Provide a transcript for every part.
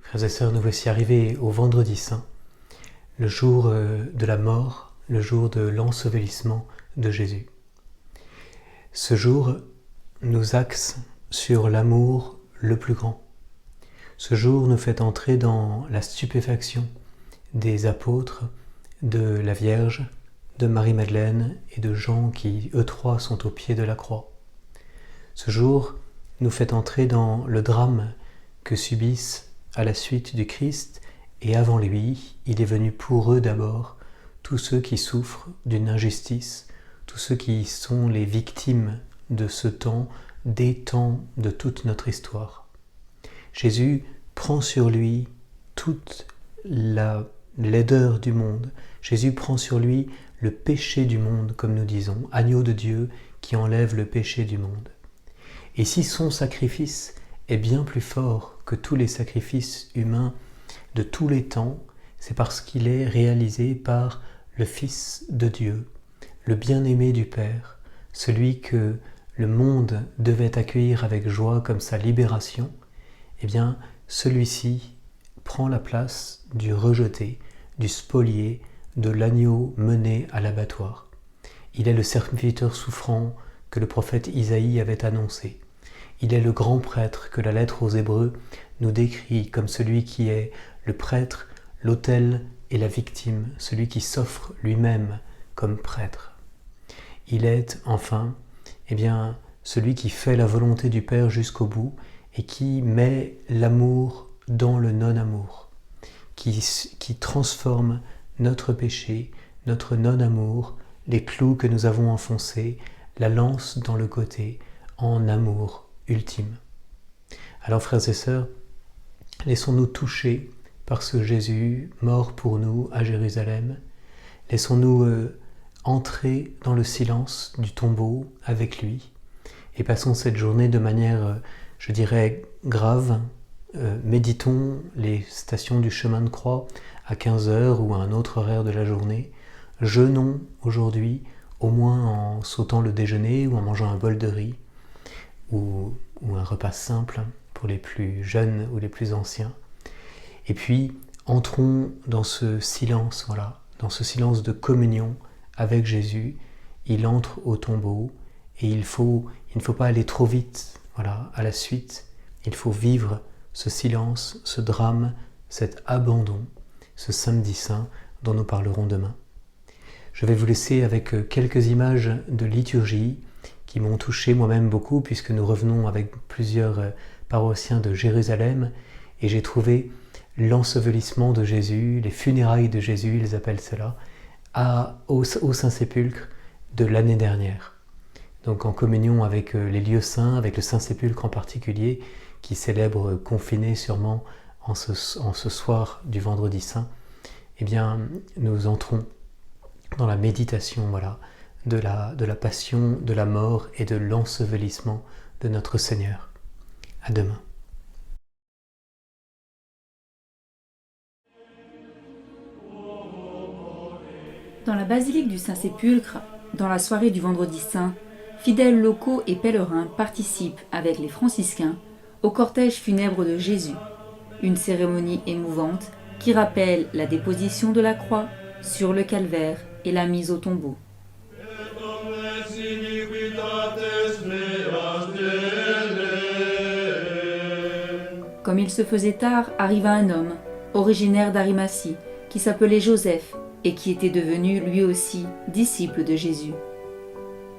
Frères et sœurs, nous voici arrivés au Vendredi Saint, le jour de la mort, le jour de l'ensevelissement de Jésus. Ce jour nous axe sur l'amour le plus grand. Ce jour nous fait entrer dans la stupéfaction des apôtres, de la Vierge, de Marie-Madeleine et de Jean qui, eux trois, sont au pied de la croix. Ce jour nous fait entrer dans le drame que subissent à la suite du Christ, et avant lui, il est venu pour eux d'abord, tous ceux qui souffrent d'une injustice, tous ceux qui sont les victimes de ce temps, des temps de toute notre histoire. Jésus prend sur lui toute la laideur du monde. Jésus prend sur lui le péché du monde, comme nous disons, agneau de Dieu qui enlève le péché du monde. Et si son sacrifice est bien plus fort que tous les sacrifices humains de tous les temps, c'est parce qu'il est réalisé par le Fils de Dieu, le bien-aimé du Père, celui que le monde devait accueillir avec joie comme sa libération. Eh bien, celui-ci prend la place du rejeté, du spolié, de l'agneau mené à l'abattoir. Il est le serviteur souffrant que le prophète Isaïe avait annoncé. Il est le grand prêtre que la lettre aux Hébreux nous décrit comme celui qui est le prêtre, l'autel et la victime, celui qui s'offre lui-même comme prêtre. Il est enfin, celui qui fait la volonté du Père jusqu'au bout et qui met l'amour dans le non-amour, qui transforme notre péché, notre non-amour, les clous que nous avons enfoncés, la lance dans le côté, en amour ultime. Alors frères et sœurs, laissons-nous toucher par ce Jésus mort pour nous à Jérusalem. Laissons-nous entrer dans le silence du tombeau avec lui et passons cette journée de manière, je dirais, grave. Méditons les stations du chemin de croix à 15h ou à un autre horaire de la journée. Jeûnons aujourd'hui, au moins en sautant le déjeuner ou en mangeant un bol de riz ou un repas simple pour les plus jeunes ou les plus anciens. Et puis, entrons dans ce silence, dans ce silence de communion avec Jésus. Il entre au tombeau et il ne faut pas aller trop vite, à la suite. Il faut vivre ce silence, ce drame, cet abandon, ce samedi saint dont nous parlerons demain. Je vais vous laisser avec quelques images de liturgie qui m'ont touché moi-même beaucoup puisque nous revenons avec plusieurs paroissiens de Jérusalem et j'ai trouvé l'ensevelissement de Jésus, les funérailles de Jésus, ils appellent cela, au Saint-Sépulcre de l'année dernière. Donc en communion avec les lieux saints, avec le Saint-Sépulcre en particulier, qui célèbre confiné sûrement en ce soir du Vendredi Saint, nous entrons dans la méditation de la passion, de la mort et de l'ensevelissement de notre Seigneur. À demain. Dans la basilique du Saint-Sépulcre, dans la soirée du Vendredi Saint, fidèles locaux et pèlerins participent avec les franciscains au cortège funèbre de Jésus, une cérémonie émouvante qui rappelle la déposition de la croix sur le calvaire et la mise au tombeau. Comme il se faisait tard, arriva un homme, originaire d'Arimathie, qui s'appelait Joseph et qui était devenu lui aussi disciple de Jésus.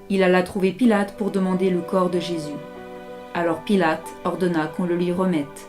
Il alla trouver Pilate pour demander le corps de Jésus. Alors Pilate ordonna qu'on le lui remette.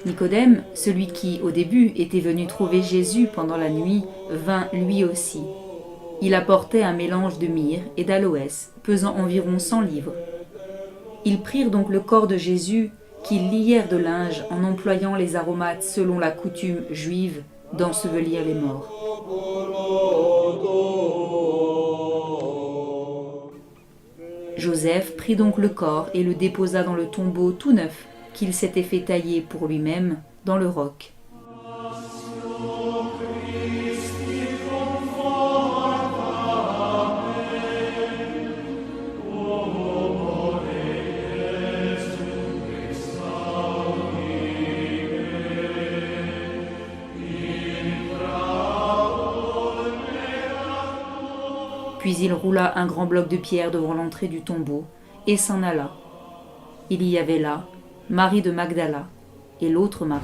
Nicodème, celui qui, au début, était venu trouver Jésus pendant la nuit, vint lui aussi. Il apportait un mélange de myrrhe et d'aloès, pesant environ 100 livres. Ils prirent donc le corps de Jésus, qu'ils lièrent de linge en employant les aromates selon la coutume juive d'ensevelir les morts. Joseph prit donc le corps et le déposa dans le tombeau tout neuf qu'il s'était fait tailler pour lui-même dans le roc. Puis il roula un grand bloc de pierre devant l'entrée du tombeau et s'en alla. Il y avait là Marie de Magdala et l'autre Marie.